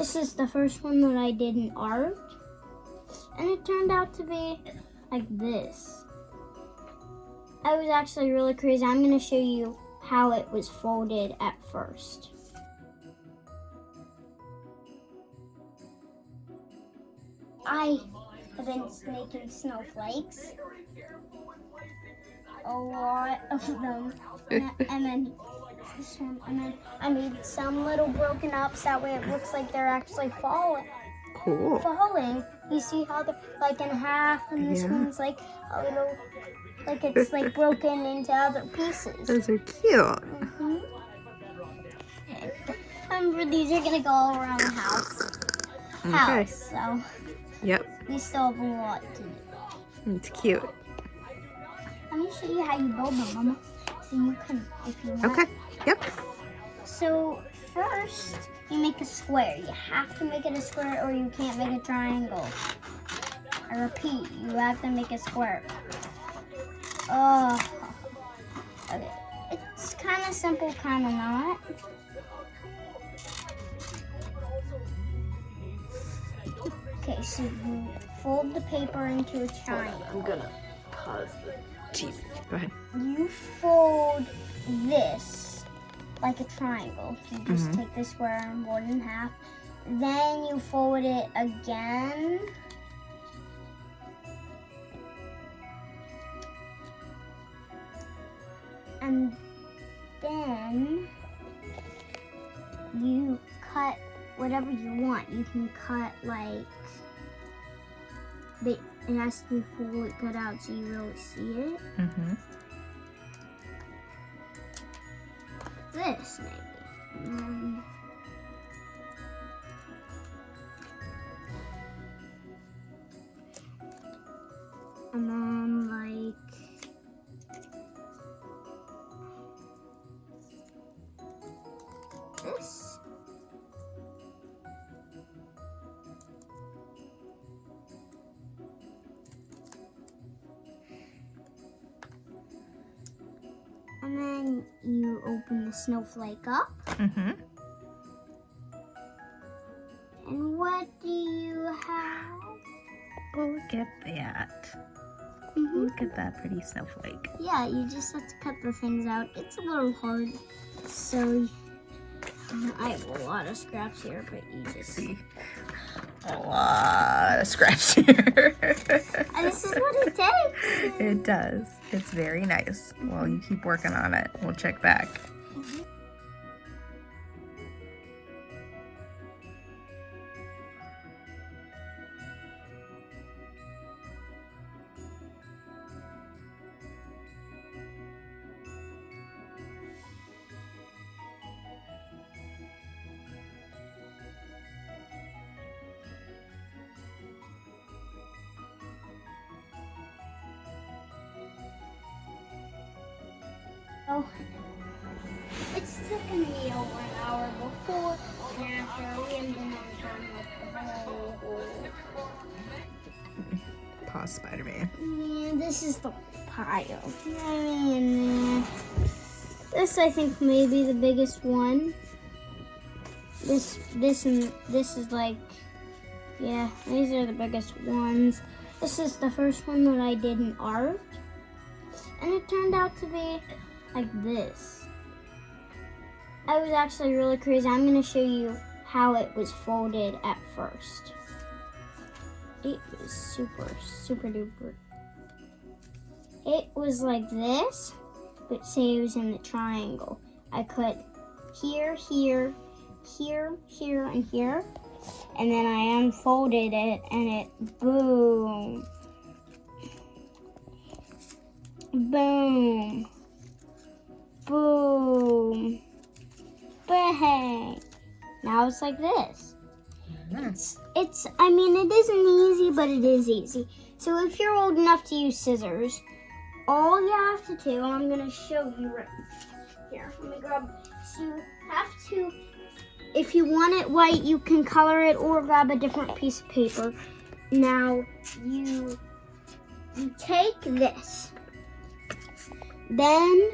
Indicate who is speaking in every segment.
Speaker 1: This is the first one that I did in art, and it turned out to be like this. I was actually really crazy. I'm going to show you how it was folded at first. I have been making snowflakes, a lot of them, and then I made some little broken up so that way it looks like they're actually falling.
Speaker 2: Cool.
Speaker 1: You see how they're like in half, and this one's like a little, like it's like broken into other pieces.
Speaker 2: Those are cute.
Speaker 1: Remember, these are gonna go all around the house.
Speaker 2: Okay.
Speaker 1: So
Speaker 2: Yep.
Speaker 1: we still have a lot to do.
Speaker 2: It's cute.
Speaker 1: Let me show you how you build them, Mama. So you can, if you want.
Speaker 2: Okay. Yep.
Speaker 1: So first, you make a square. You have to make it a square or you can't make a triangle. I repeat, you have to make a square. Okay. It's kind of simple, kind of not. Okay, so you fold the paper into a triangle.
Speaker 2: I'm gonna pause the TV. Go ahead.
Speaker 1: You fold this like a triangle. You just take the square and fold it in half. Then you fold it again. And then you cut whatever you want. You can cut like, it has to be fully cut out so you really see it. This maybe. And then like this. And then you open the snowflake up. And what do you have?
Speaker 2: Oh, look at that. Look at that pretty snowflake.
Speaker 1: Yeah, you just have to cut the things out. It's a little hard. So I have a lot of scraps here, but you just
Speaker 2: see a lot of scraps here.
Speaker 1: And this is what it takes.
Speaker 2: It does. It's very nice. Well, you keep working on it. We'll check back.
Speaker 1: Oh, it's taken me over an hour before and after. We haven't been on time with the whole.
Speaker 2: Pause, Spider-Man.
Speaker 1: Yeah, this is the pile. This I think may be the biggest one. This and this is like, yeah, these are the biggest ones. This is the first one that I did in art, and it turned out to be like this. I was actually really crazy. I'm going to show you how it was folded at first. It was super duper. It was like this, but say it was in the triangle. I cut here, here, here, here, and here, and then I unfolded it, and it boom, boom, boom, bang. Now it's like this. I mean, it isn't easy, but it is easy. So if you're old enough to use scissors, all you have to do, I'm going to show you right here. Let me grab, so you have to, if you want it white, you can color it or grab a different piece of paper. Now, you take this. Then,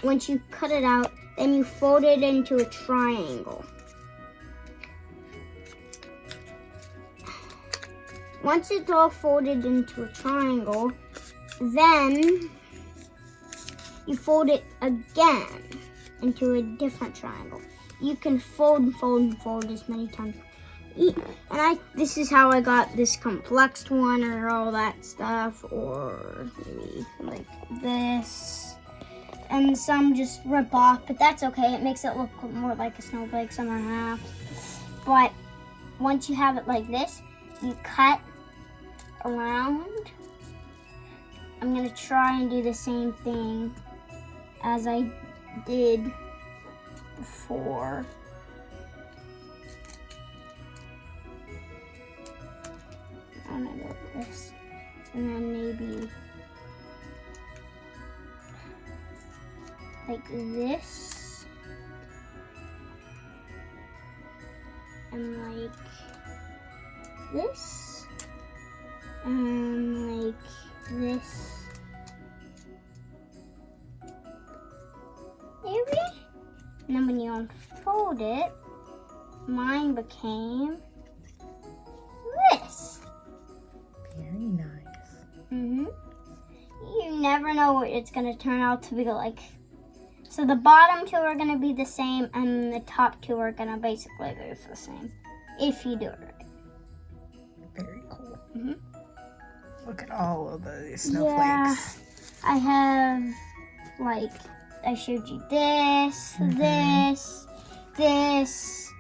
Speaker 1: once you cut it out, then you fold it into a triangle. once it's all folded into a triangle, then you fold it again into a different triangle. You can fold and fold and fold as many times. And this is how I got this complexed one or all that stuff, or maybe like this. And some just rip off, but that's okay. It makes it look more like a snowflake, some are half. But once you have it like this, you cut around. I'm gonna try and do the same thing as I did before. I'm gonna go with this, and then maybe like this, and like this, and like this. Maybe? And then when you unfold it, mine became this.
Speaker 2: Very nice.
Speaker 1: You never know what it's gonna turn out to be like. So the bottom two are gonna be the same, and the top two are gonna basically be the same, if you do it right.
Speaker 2: Very cool. Look at all of the snowflakes.
Speaker 1: Yeah, I have, like, I showed you this, this, this,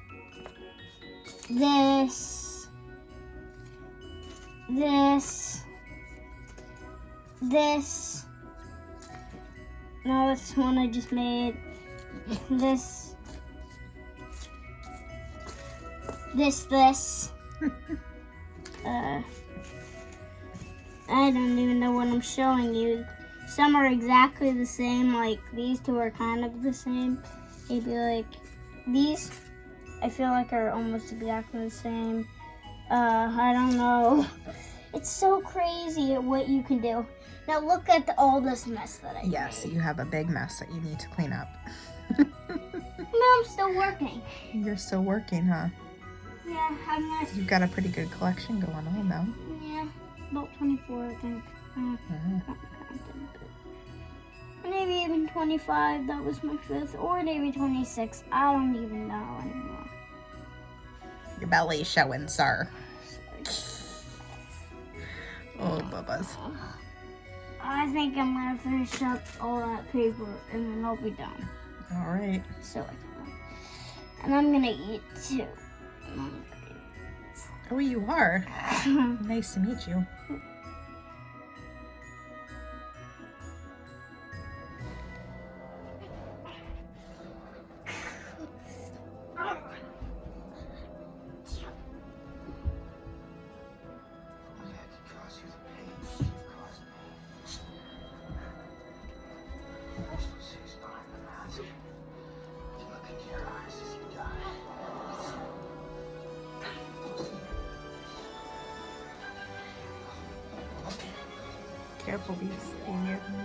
Speaker 1: this, this, this. No, this one I just made. This. I don't even know what I'm showing you. Some are exactly the same, like these two are kind of the same. Maybe like these, I feel like are almost exactly the same. I don't know. It's so crazy at what you can do. Now look at all this mess that I
Speaker 2: Yes,
Speaker 1: made.
Speaker 2: you have a big mess that you need to clean up.
Speaker 1: No, I'm still working.
Speaker 2: You're still working, huh?
Speaker 1: Yeah, I'm not.
Speaker 2: You've got a pretty good collection going on, though.
Speaker 1: Yeah, about 24, I think. Maybe even 25. That was my 5th, or maybe 26. I don't even know anymore.
Speaker 2: Your belly's showing, sir. Oh, Bubba's.
Speaker 1: I think I'm gonna finish up all that paper and then I'll be done.
Speaker 2: All right.
Speaker 1: So, and I'm gonna eat too.
Speaker 2: Oh, you are. Nice to meet you. Careful, Bebe. Stay near me.